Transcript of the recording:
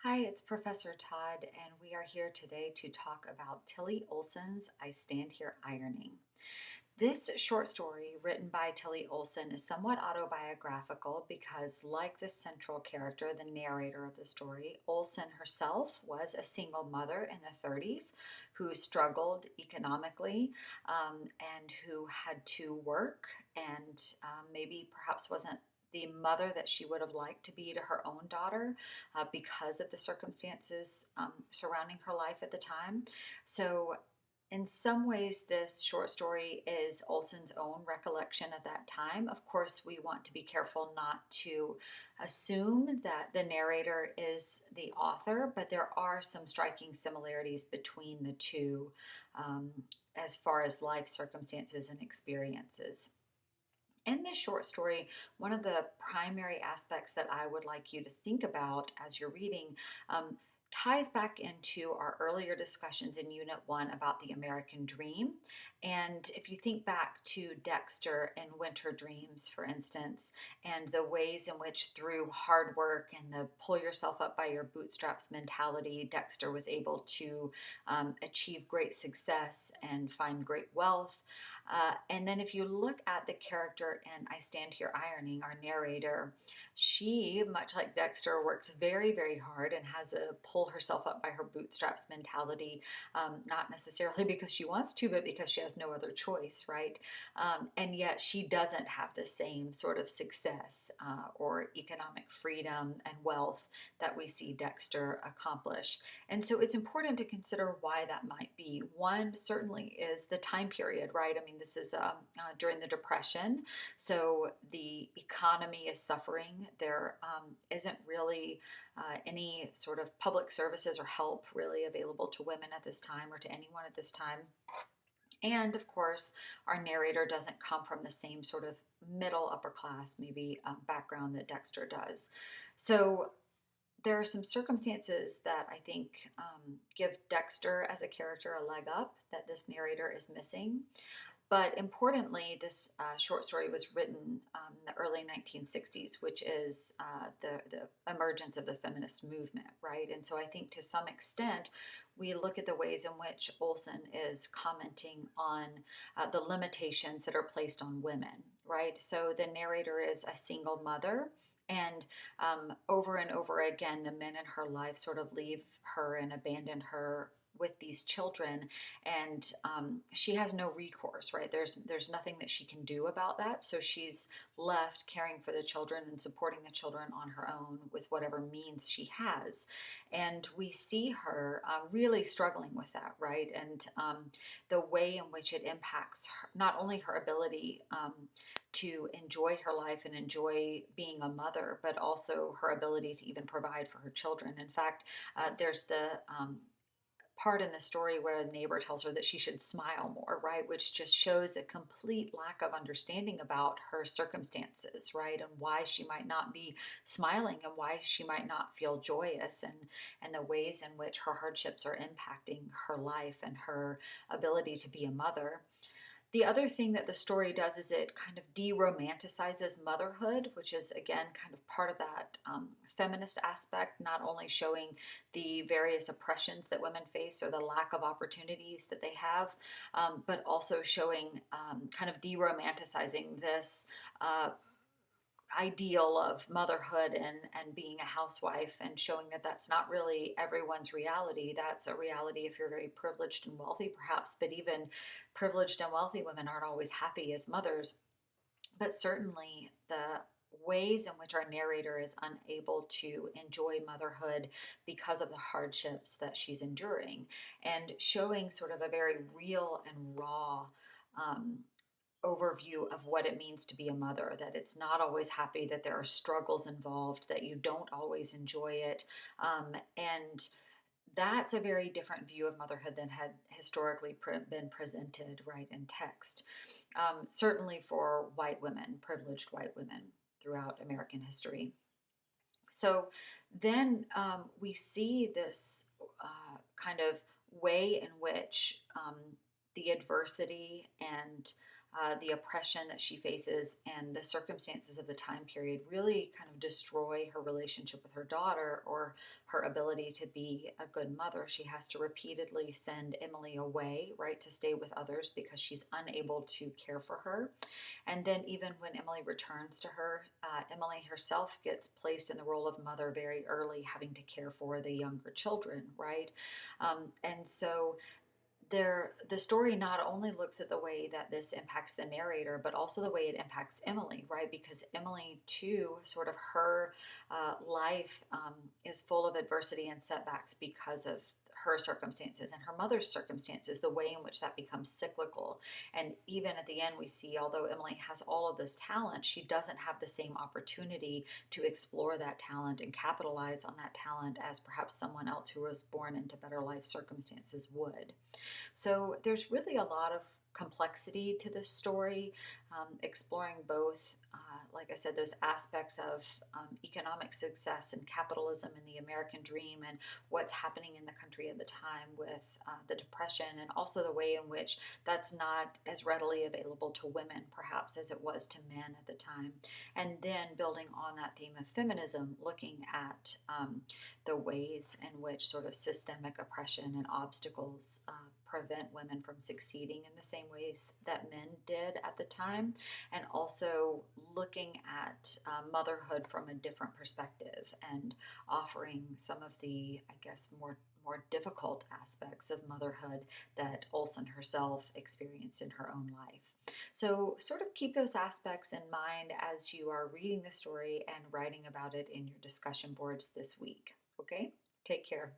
Hi, it's Professor Todd, and we are here today to talk about Tillie Olsen's I Stand Here Ironing. This short story, written by Tillie Olsen, is somewhat autobiographical because, like the central character, the narrator of the story, Olsen herself was a single mother in the 30s who struggled economically and who had to work and maybe perhaps wasn't the mother that she would have liked to be to her own daughter because of the circumstances surrounding her life at the time. So, in some ways, this short story is Olsen's own recollection of that time. Of course, we want to be careful not to assume that the narrator is the author, but there are some striking similarities between the two um, as far as life circumstances and experiences. In this short story, one of the primary aspects that I would like you to think about as you're reading ties back into our earlier discussions in Unit 1 about the American Dream. And if you think back to Dexter in Winter Dreams, for instance, and the ways in which through hard work and the pull yourself up by your bootstraps mentality, Dexter was able to achieve great success and find great wealth. And then if you look at the character in I Stand Here Ironing, our narrator, she, much like Dexter, works very, very hard and has a pull herself up by her bootstraps mentality, not necessarily because she wants to, but because she has no other choice, right? And yet she doesn't have the same sort of success or economic freedom and wealth that we see Dexter accomplish. And so it's important to consider why that might be. One certainly is the time period, right? I mean, this is during the Depression, so the economy is suffering. There isn't really any sort of public services or help really available to women at this time or to anyone at this time. And of course, our narrator doesn't come from the same sort of middle upper class, maybe background that Dexter does. So there are some circumstances that I think give Dexter as a character a leg up that this narrator is missing. But importantly, this short story was written in the early 1960s, which is the emergence of the feminist movement, right? And so I think to some extent, we look at the ways in which Olsen is commenting on the limitations that are placed on women, right? So the narrator is a single mother. And over and over again, the men in her life sort of leave her and abandon her with these children, and she has no recourse, right? There's nothing that she can do about that, so she's left caring for the children and supporting the children on her own with whatever means she has. And we see her really struggling with that, right? And the way in which it impacts her, not only her ability to enjoy her life and enjoy being a mother, but also her ability to even provide for her children. In fact, there's the part in the story where the neighbor tells her that she should smile more, right? Which just shows a complete lack of understanding about her circumstances, right? And why she might not be smiling and why she might not feel joyous, and the ways in which her hardships are impacting her life and her ability to be a mother. The other thing that the story does is it kind of de-romanticizes motherhood, which is again kind of part of that feminist aspect, not only showing the various oppressions that women face or the lack of opportunities that they have, but also showing kind of de-romanticizing this ideal of motherhood and being a housewife, and showing that that's not really everyone's reality. That's a reality if you're very privileged and wealthy, perhaps, but even privileged and wealthy women aren't always happy as mothers. But certainly the ways in which our narrator is unable to enjoy motherhood because of the hardships that she's enduring, and showing sort of a very real and raw um, overview of what it means to be a mother, that it's not always happy, that there are struggles involved, that you don't always enjoy it. And that's a very different view of motherhood than had historically been presented, right, in text. Certainly for white women, privileged white women throughout American history. So then we see this kind of way in which the adversity and the oppression that she faces and the circumstances of the time period really kind of destroy her relationship with her daughter or her ability to be a good mother. She has to repeatedly send Emily away, right, to stay with others because she's unable to care for her. And then, even when Emily returns to her, Emily herself gets placed in the role of mother very early, having to care for the younger children, right? And so, the story not only looks at the way that this impacts the narrator, but also the way it impacts Emily, right? Because Emily, too, sort of her life is full of adversity and setbacks because of her circumstances and her mother's circumstances, the way in which that becomes cyclical. And even at the end, we see, although Emily has all of this talent, she doesn't have the same opportunity to explore that talent and capitalize on that talent as perhaps someone else who was born into better life circumstances would. So there's really a lot of complexity to this story, exploring both, like I said, those aspects of economic success and capitalism and the American dream and what's happening in the country at the time with the Depression, and also the way in which that's not as readily available to women, perhaps, as it was to men at the time. And then building on that theme of feminism, looking at the ways in which sort of systemic oppression and obstacles prevent women from succeeding in the same ways that men did at the time, and also looking at motherhood from a different perspective and offering some of the, I guess, more difficult aspects of motherhood that Olsen herself experienced in her own life. So, sort of keep those aspects in mind as you are reading the story and writing about it in your discussion boards this week. Okay? Take care.